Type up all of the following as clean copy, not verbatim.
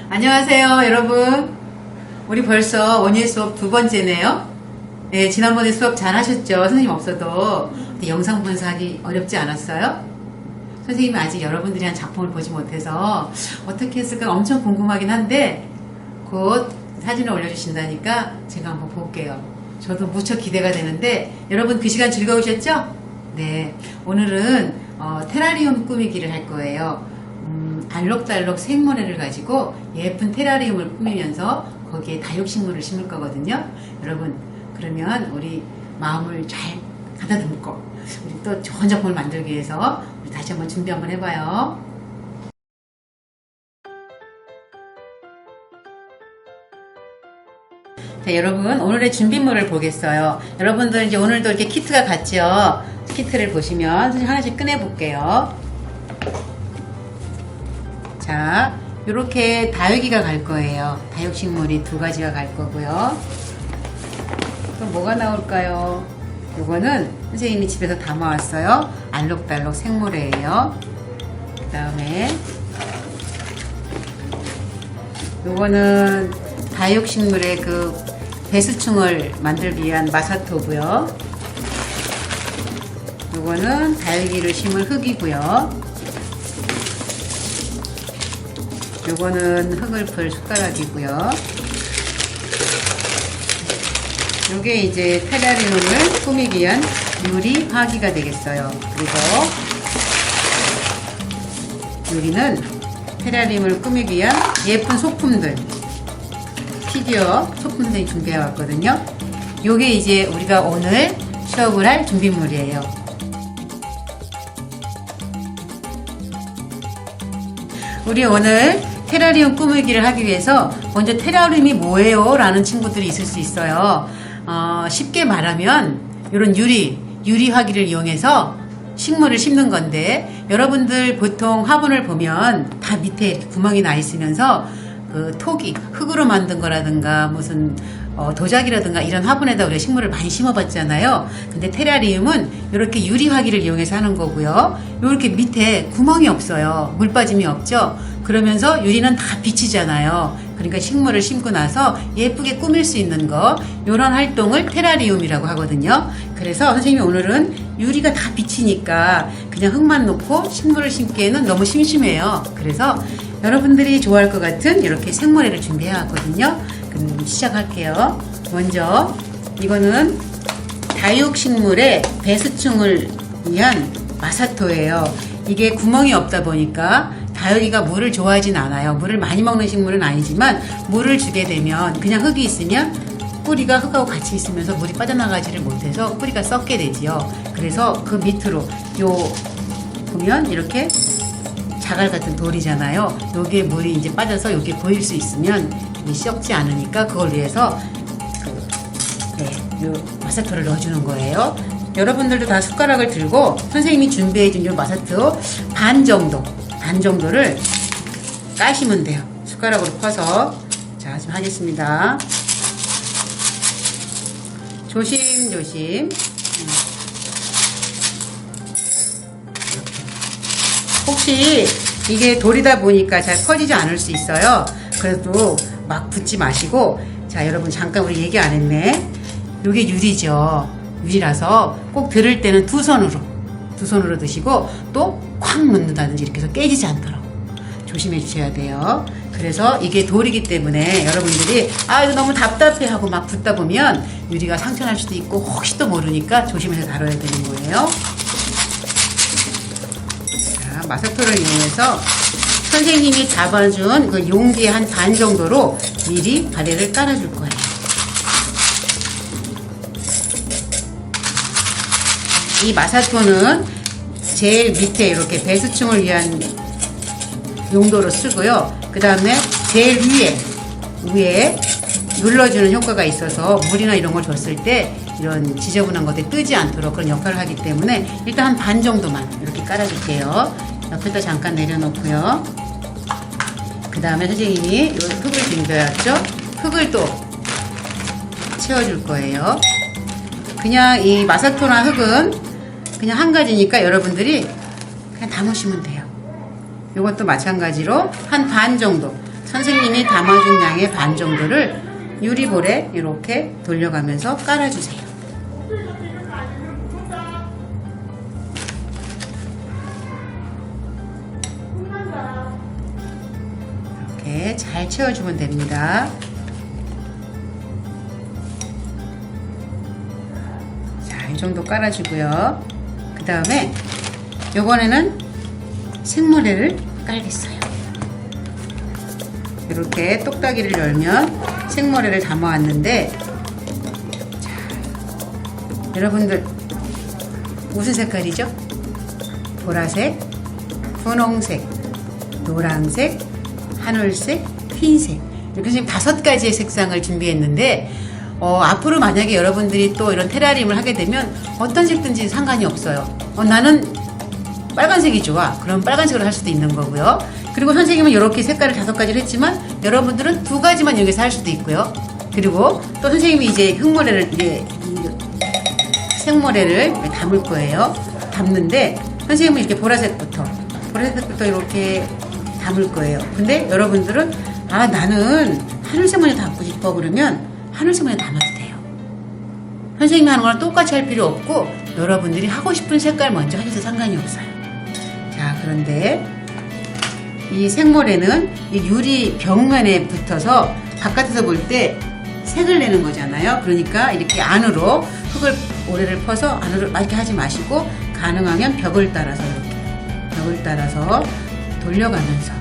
안녕하세요, 여러분. 우리 벌써 원예 수업 두 번째네요. 네, 지난번에 수업 잘 하셨죠? 선생님 없어도. 근데 영상 보면서 하기 어렵지 않았어요? 선생님이 아직 여러분들이 한 작품을 보지 못해서 어떻게 했을까 엄청 궁금하긴 한데 곧 사진을 올려주신다니까 제가 한번 볼게요. 저도 무척 기대가 되는데 여러분 그 시간 즐거우셨죠? 네, 오늘은 테라리움 꾸미기를 할 거예요. 알록달록 생모래를 가지고 예쁜 테라리움을 꾸미면서 거기에 다육식물을 심을 거거든요. 여러분, 그러면 우리 마음을 잘 가다듬고 우리 또 좋은 작품을 만들기 위해서 우리 다시 한번 준비 한번 해봐요. 자, 여러분, 오늘의 준비물을 보겠어요. 여러분들 이제 오늘도 이렇게 키트가 같죠? 키트를 보시면 하나씩 꺼내 볼게요. 자, 요렇게 다육이가 갈 거예요. 다육식물이 두 가지가 갈 거고요. 또 뭐가 나올까요? 요거는 선생님이 집에서 담아왔어요. 알록달록 생모래예요. 그 다음에 요거는 다육식물의 그 배수충을 만들기 위한 마사토고요. 요거는 다육이를 심을 흙이고요. 요거는 흙을 풀 숟가락이고요. 요게 이제 테라리움을 꾸미기 위한 유리 화기가 되겠어요. 그리고 유리는 테라리움을 꾸미기 위한 예쁜 소품들, 피규어 소품들이 준비해 왔거든요. 요게 이제 우리가 오늘 수업을 할 준비물이에요. 우리 오늘 테라리움 꾸미기를 하기 위해서 먼저 테라리움이 뭐예요? 라는 친구들이 있을 수 있어요. 쉽게 말하면 이런 유리 화기를 이용해서 식물을 심는 건데 여러분들 보통 화분을 보면 다 밑에 이렇게 구멍이 나 있으면서 그 토기, 흙으로 만든 거라든가 무슨 도자기라든가 이런 화분에다 우리가 식물을 많이 심어봤잖아요. 근데 테라리움은 이렇게 유리 화기를 이용해서 하는 거고요. 이렇게 밑에 구멍이 없어요. 물 빠짐이 없죠. 그러면서 유리는 다 비치잖아요. 그러니까 식물을 심고 나서 예쁘게 꾸밀 수 있는 거, 이런 활동을 테라리움이라고 하거든요. 그래서 선생님이 오늘은 유리가 다 비치니까 그냥 흙만 놓고 식물을 심기에는 너무 심심해요. 그래서 여러분들이 좋아할 것 같은 이렇게 생모래를 준비해 왔거든요. 그럼 시작할게요. 먼저 이거는 다육식물의 배수충을 위한 마사토예요. 이게 구멍이 없다 보니까 다육이가 물을 좋아하진 않아요. 물을 많이 먹는 식물은 아니지만 물을 주게 되면 그냥 흙이 있으면 뿌리가 흙하고 같이 있으면서 물이 빠져나가지를 못해서 뿌리가 썩게 되지요. 그래서 그 밑으로 보면 이렇게 자갈 같은 돌이잖아요. 여기에 물이 이제 빠져서 여기 보일 수 있으면 썩지 않으니까 그걸 위해서 요 마사토를 넣어주는 거예요. 여러분들도 다 숟가락을 들고 선생님이 준비해준 요 마사토 반 정도를 까시면 돼요. 숟가락으로 퍼서. 자, 지금 하겠습니다. 조심조심. 혹시 이게 돌이다 보니까 잘 퍼지지 않을 수 있어요. 그래도 막 붓지 마시고. 자, 여러분 잠깐 우리 얘기 안 했네. 요게 유리죠. 유리라서 꼭 들을 때는 두 손으로 드시고 또 콱 넣는다든지 이렇게 해서 깨지지 않도록 조심해 주셔야 돼요. 그래서 이게 돌이기 때문에 여러분들이 이거 너무 답답해 하고 막 붓다 보면 유리가 상처날 수도 있고 혹시 또 모르니까 조심해서 다뤄야 되는 거예요. 자, 마사토를 이용해서 선생님이 잡아준 그 용기의 한 반 정도로 미리 가래를 깔아줄 거예요. 이 마사토는 제일 밑에 이렇게 배수충을 위한 용도로 쓰고요. 그 다음에 제일 위에 눌러주는 효과가 있어서 물이나 이런 걸 줬을 때 이런 지저분한 것들이 뜨지 않도록 그런 역할을 하기 때문에 일단 한 반 정도만 이렇게 깔아줄게요. 옆에다 잠깐 내려놓고요. 그 다음에 선생님이 이 흙을 준비해왔죠? 흙을 또 채워줄 거예요. 그냥 이 마사토나 흙은 그냥 한 가지니까 여러분들이 그냥 담으시면 돼요. 이것도 마찬가지로 한 반 정도. 선생님이 담아준 양의 반 정도를 유리볼에 이렇게 돌려가면서 깔아주세요. 이렇게 잘 채워주면 됩니다. 자, 이 정도 깔아주고요. 그 다음에 요번에는 생모래를 깔겠어요. 이렇게 똑딱이를 열면 생모래를 담아왔는데, 자, 여러분들 무슨 색깔이죠? 보라색, 분홍색, 노란색, 하늘색, 흰색, 이렇게 지금 5가지의 색상을 준비했는데, 앞으로 만약에 여러분들이 또 이런 테라리움을 하게 되면 어떤 색든지 상관이 없어요. 나는 빨간색이 좋아. 그럼 빨간색으로 할 수도 있는 거고요. 그리고 선생님은 이렇게 색깔을 5가지를 했지만 여러분들은 2가지만 여기서 할 수도 있고요. 그리고 또 선생님이 이제 흙모래를, 생모래를 담을 거예요. 담는데 선생님은 이렇게 보라색부터 이렇게 담을 거예요. 근데 여러분들은 나는 하늘색 모래 담고 싶어 그러면 하늘색 모래 담아도 돼요. 선생님이 하는 거랑 똑같이 할 필요 없고 여러분들이 하고 싶은 색깔 먼저 하셔도 상관이 없어요. 자, 그런데 이 생모래는 이 유리 벽면에 붙어서 바깥에서 볼 때 색을 내는 거잖아요. 그러니까 이렇게 안으로 모래를 퍼서 안으로 이렇게 하지 마시고 가능하면 벽을 따라서 돌려가면서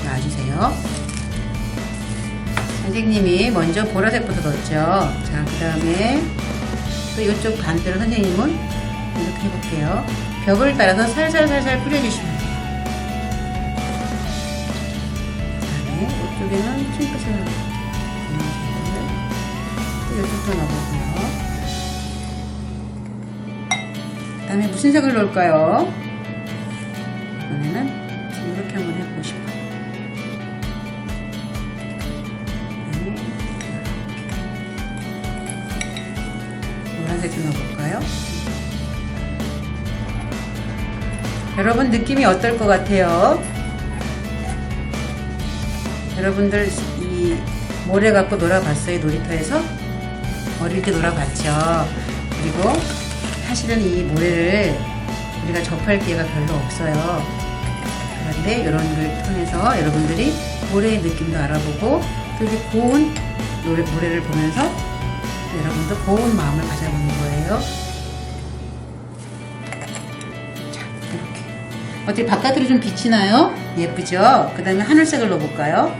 놔주세요. 선생님이 먼저 보라색부터 넣었죠. 자, 그 다음에 또 이쪽 반대로 선생님은 이렇게 해볼게요. 벽을 따라서 살살 뿌려주시면 돼요. 그 다음에 이쪽에는 핑크색을 또 이쪽도 넣어보고요. 그 다음에 무슨 색을 넣을까요? 이번에는 이렇게 한번 해보고 싶어요. 노란색 좀 넣어볼까요? 여러분 느낌이 어떨 것 같아요? 여러분들 이 모래 갖고 놀아봤어요? 놀이터에서? 어릴 때 놀아봤죠? 그리고 사실은 이 모래를 우리가 접할 기회가 별로 없어요. 그런데 이런 걸 통해서 여러분들이 모래의 느낌도 알아보고 또 이렇게 고운 모래를 보면서 여러분도 고운 마음을 가져보는 거예요. 자, 이렇게. 어떻게 바깥으로 좀 빛이 나요? 예쁘죠? 그 다음에 하늘색을 넣어볼까요?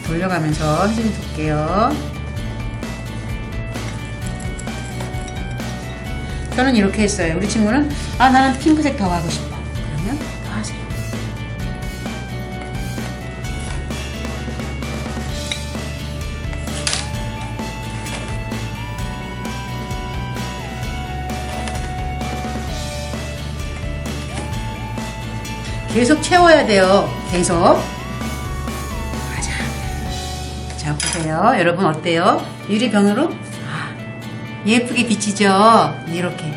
돌려가면서 해주면 볼게요. 저는 이렇게 했어요. 우리 친구는 나는 핑크색 더 하고 싶어. 그러면 더 하세요. 계속 채워야 돼요. 계속. 자, 보세요. 여러분 어때요? 유리병으로 예쁘게 비치죠? 이렇게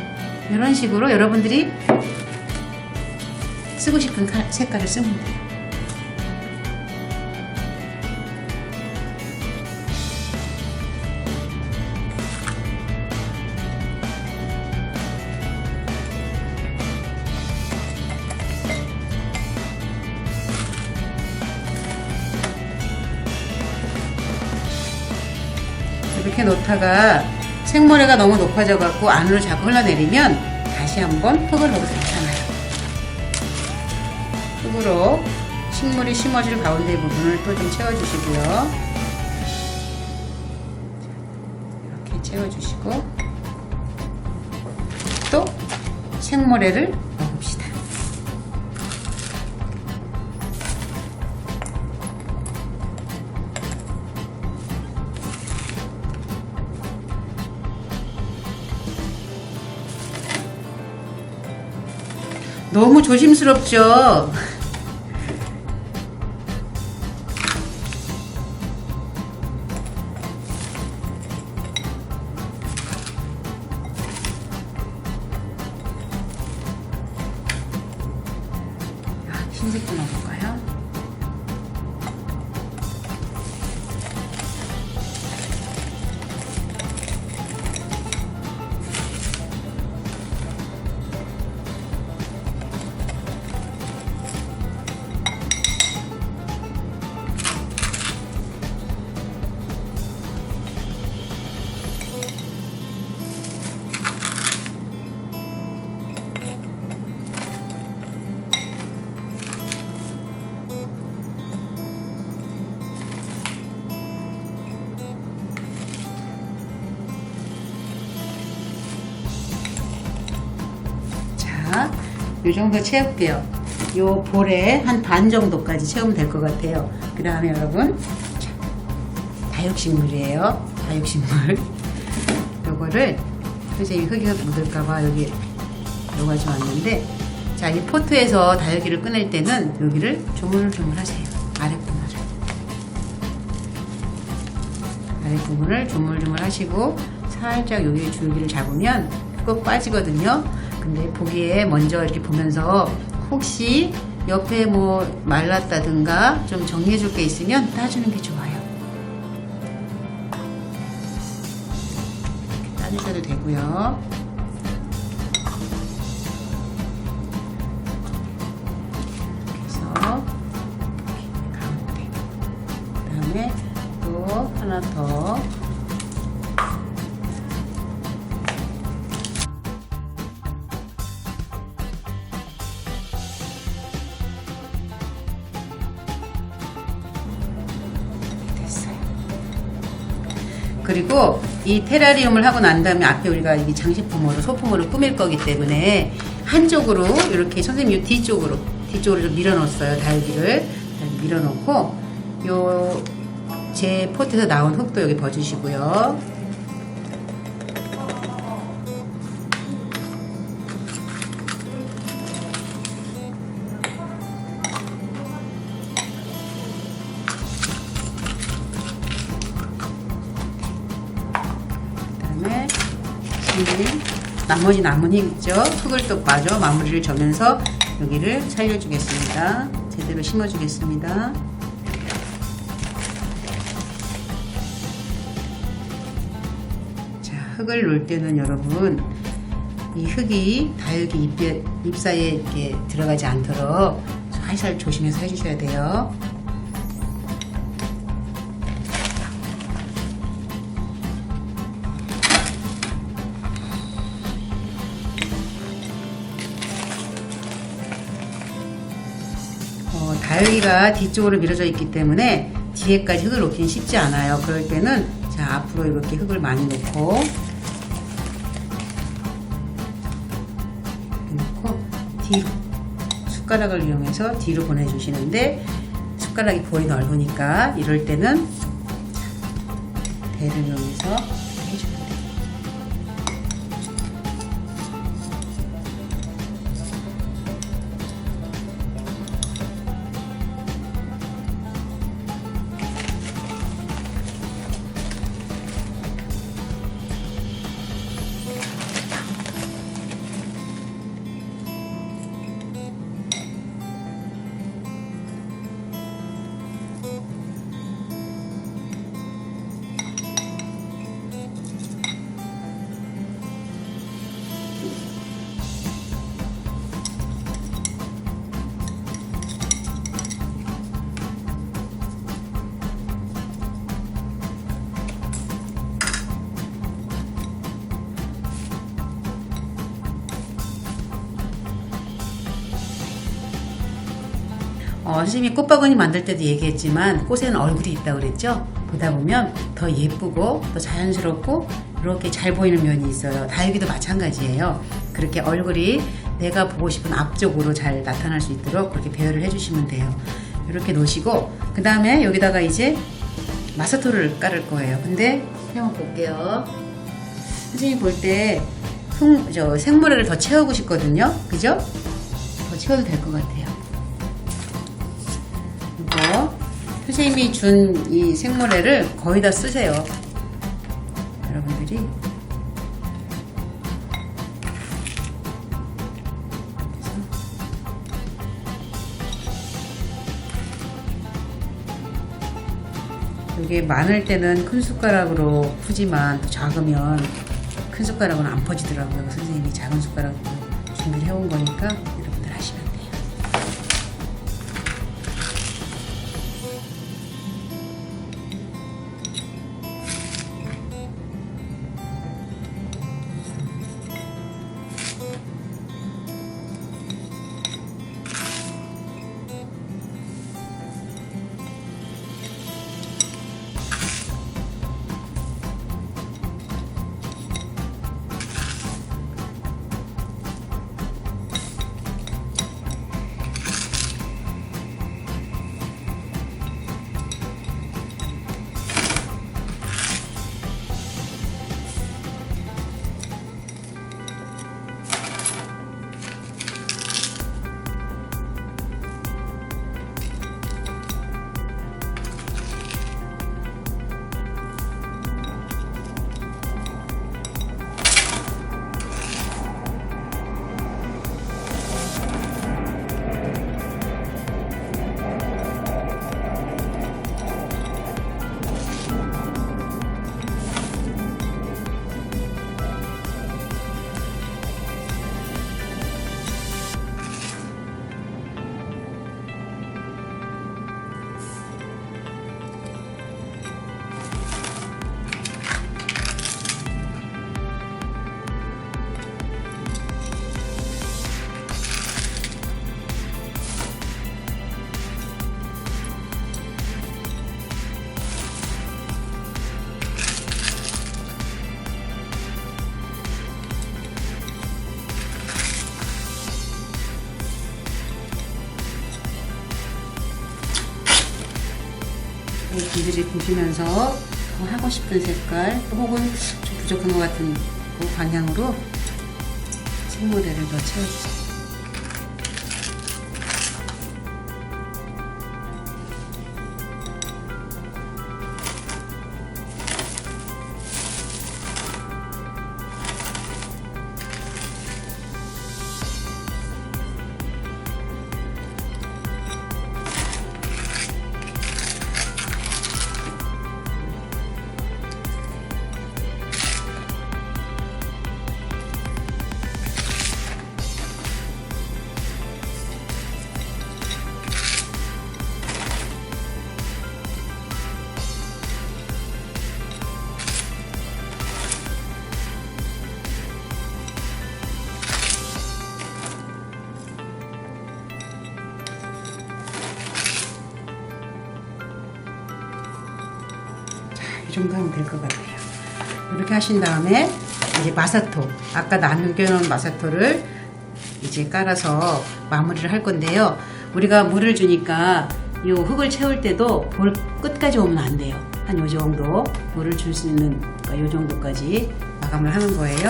이런 식으로 여러분들이 쓰고 싶은 색깔을 쓰면 돼요. 이렇게 놓다가 생모래가 너무 높아져 갖고 안으로 자꾸 흘러내리면 다시 한번 흙을 넣어도 괜찮아요. 흙으로 식물이 심어질 가운데 부분을 또 좀 채워주시고요. 이렇게 채워주시고 또 생모래를 넣어봅시다. 너무 조심스럽죠? 흰색도 넣어볼까요? 이 정도 채울게요. 요 볼에 한 반 정도까지 채우면 될 것 같아요. 그 다음에 여러분, 다육식물이에요. 다육식물. 요거를 선생님이 흙이 묻을까봐 여기 넣어가지고 왔는데, 자, 이 포트에서 다육이를 꺼낼 때는 여기를 조물조물 하세요. 아랫부분을 조물조물 하시고 살짝 여기 줄기를 잡으면 꼭 빠지거든요. 근데 보기에 먼저 이렇게 보면서 혹시 옆에 뭐 말랐다든가 좀 정리해줄 게 있으면 따주는 게 좋아요. 이렇게 따주셔도 되고요. 그래서 가운데, 그 다음에 또 하나 더. 그리고 이 테라리움을 하고 난 다음에 앞에 우리가 이 장식품으로 소품으로 꾸밀 거기 때문에 한쪽으로 이렇게 선생님 뒤쪽으로 좀 밀어 넣었어요. 다육이를 밀어 넣고 요 제 포트에서 나온 흙도 여기 버주시고요. 나머지 남은 힘 있죠? 흙을 또 빠져 마무리를 줘면서 여기를 살려주겠습니다. 제대로 심어주겠습니다. 자, 흙을 놓을 때는 여러분 이 흙이 다육이 잎 사이에 이렇게 들어가지 않도록 살살 조심해서 해주셔야 돼요. 다육이가 뒤쪽으로 밀어져 있기 때문에 뒤에까지 흙을 놓기는 쉽지 않아요. 그럴 때는 자, 앞으로 이렇게 흙을 많이 놓고 뒤로 숟가락을 이용해서 뒤로 보내주시는데 숟가락이 볼이 넓으니까 이럴 때는 대를 이용해서 해주면 돼요. 선생님이 꽃바구니 만들 때도 얘기했지만 꽃에는 얼굴이 있다고 그랬죠? 보다 보면 더 예쁘고 더 자연스럽고 이렇게 잘 보이는 면이 있어요. 다육이도 마찬가지예요. 그렇게 얼굴이 내가 보고 싶은 앞쪽으로 잘 나타날 수 있도록 그렇게 배열을 해주시면 돼요. 이렇게 놓으시고 그 다음에 여기다가 이제 마사토를 깔을 거예요. 근데 한번 볼게요. 선생님 볼 때 생모래를 더 채우고 싶거든요. 그죠? 더 채워도 될 것 같아요. 이거 선생님이 준 이 생모래를 거의 다 쓰세요. 여러분들이 이게 많을 때는 큰 숟가락으로 푸지만 또 작으면 큰 숟가락은 안 퍼지더라고요. 선생님이 작은 숟가락으로 준비를 해온 거니까 여러분들 하시면 돼요. 분들이 보시면서 더 하고 싶은 색깔 혹은 좀 부족한 것 같은 그 방향으로 색모델을 더 채워주세요. 이 정도 하면 될 것 같아요. 이렇게 하신 다음에 이제 마사토, 아까 남겨놓은 마사토를 이제 깔아서 마무리를 할 건데요. 우리가 물을 주니까 이 흙을 채울 때도 볼 끝까지 오면 안 돼요. 한 요 정도 물을 줄 수 있는 요 정도까지 마감을 하는 거예요.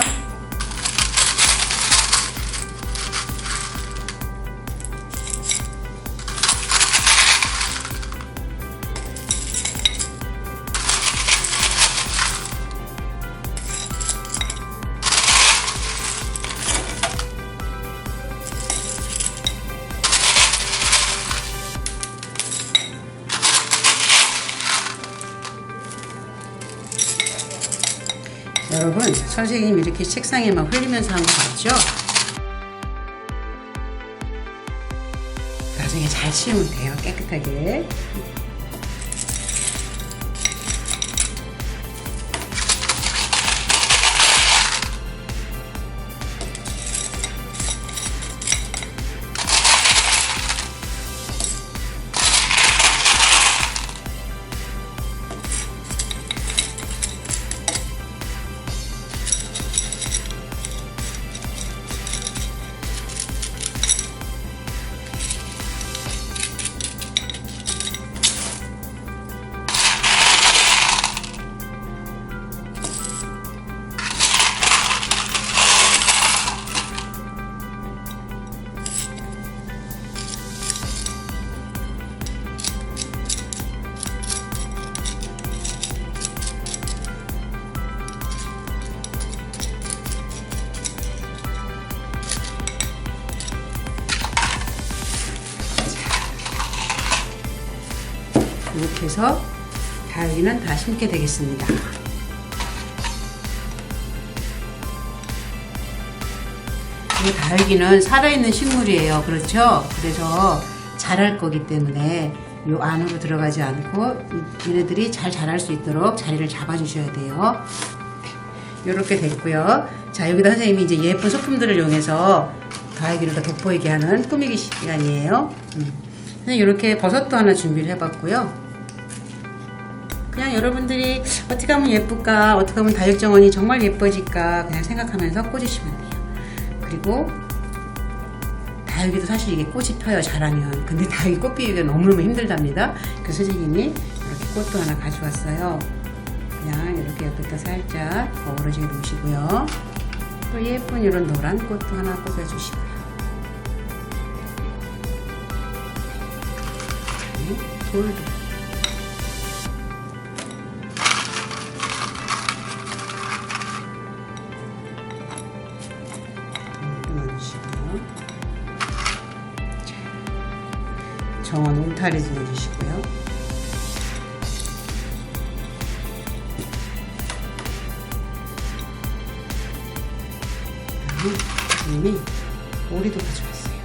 여러분, 선생님이 이렇게 책상에 막 흘리면서 한 거 맞죠? 나중에 잘 치우면 돼요. 깨끗하게. 이렇게 해서 다육이는 다 심게 되겠습니다. 이 다육이는 살아있는 식물이에요. 그렇죠? 그래서 자랄 거기 때문에 요 안으로 들어가지 않고 얘네들이 잘 자랄 수 있도록 자리를 잡아 주셔야 돼요. 이렇게 됐고요. 자, 여기다 선생님이 이제 예쁜 소품들을 이용해서 다육이를 더 돋보이게 하는 꾸미기 시간이에요. 선생님 이렇게 버섯도 하나 준비를 해봤고요. 그냥 여러분들이 어떻게 하면 예쁠까, 어떻게 하면 다육정원이 정말 예뻐질까 그냥 생각하면서 꽂으시면 돼요. 그리고 다육이도 사실 이게 꽃이 펴요, 잘하면. 근데 다육이 꽃 피우기가 너무너무 힘들답니다. 그래서 선생님이 이렇게 꽃도 하나 가져왔어요. 그냥 이렇게 옆에다 살짝 어우러지게 놓으시고요. 또 예쁜 이런 노란 꽃도 하나 꽂아주시고요. 돌도. 정원 울타리 넣어주시고요. 이미 오리도 가져왔어요.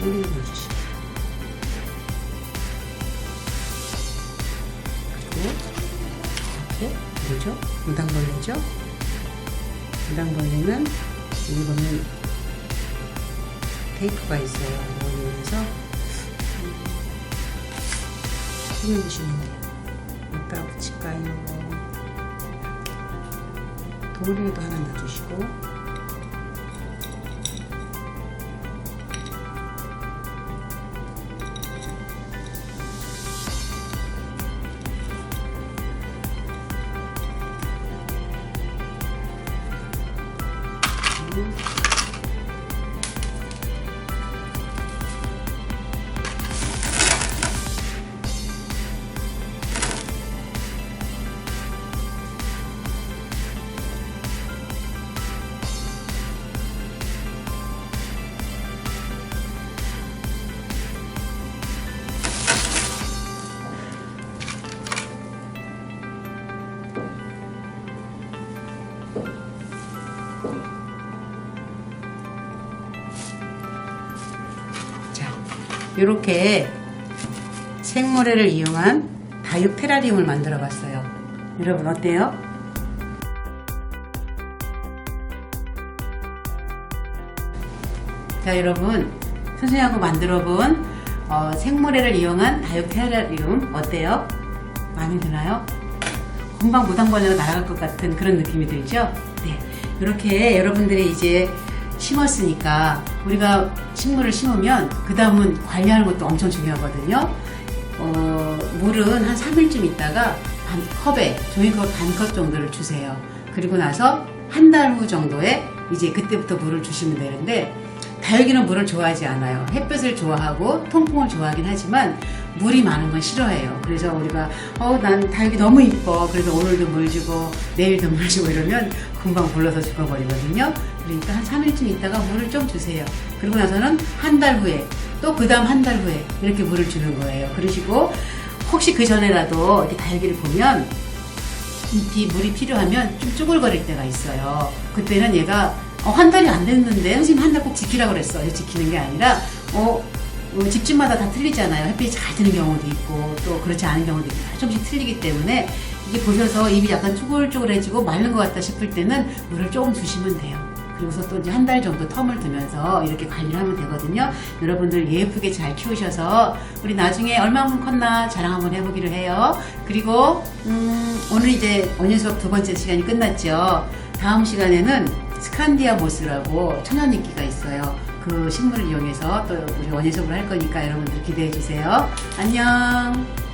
오리도 넣어주시고, 그리고 이렇게 뭐죠? 무당벌레죠? 무당벌레는 여기 보면 테이프가 있어요. 이걸 이용해서 꾸며주시면 돼요. 여기다 붙일까요? 도리도 하나 넣어주시고, 이렇게 생모래를 이용한 다육 테라리움을 만들어 봤어요. 여러분 어때요? 자, 여러분 선생님하고 만들어 본 생모래를 이용한 다육 테라리움 어때요? 마음에 드나요? 금방 무당벌레가 날아갈 것 같은 그런 느낌이 들죠? 네, 이렇게 여러분들이 이제 심었으니까 우리가 식물을 심으면 그 다음은 관리하는 것도 엄청 중요하거든요. 물은 한 3일쯤 있다가 컵에 종이컵 반컵 정도를 주세요. 그리고 나서 한 달 후 정도에 이제 그때부터 물을 주시면 되는데, 다육이는 물을 좋아하지 않아요. 햇볕을 좋아하고 통풍을 좋아하긴 하지만 물이 많은 건 싫어해요. 그래서 우리가 난 다육이 너무 이뻐, 그래서 오늘도 물 주고 내일도 물 주고 이러면 금방 불러서 죽어버리거든요. 그러니까 한 3일쯤 있다가 물을 좀 주세요. 그리고 나서는 한 달 후에 또 그 다음 한 달 후에 이렇게 물을 주는 거예요. 그러시고 혹시 그 전에라도 이렇게 다육이를 보면 물이 필요하면 좀 쭈글거릴 때가 있어요. 그때는 얘가 한 달이 안 됐는데 선생님 한 달 꼭 지키라고 그랬어. 지키는 게 아니라 집집마다 다 틀리잖아요. 햇빛이 잘 드는 경우도 있고 또 그렇지 않은 경우도 있고 다 조금씩 틀리기 때문에 이게 보셔서 입이 약간 쭈글쭈글해지고 마른 것 같다 싶을 때는 물을 조금 주시면 돼요. 그리고서 또 이제 한 달 정도 텀을 두면서 이렇게 관리를 하면 되거든요. 여러분들 예쁘게 잘 키우셔서 우리 나중에 얼마만큼 컸나 자랑 한번 해보기로 해요. 그리고 오늘 이제 원예 수업 두 번째 시간이 끝났죠. 다음 시간에는 스칸디아 모스라고 천연인기가 있어요. 그 식물을 이용해서 또 우리 원예 수업을 할 거니까 여러분들 기대해 주세요. 안녕.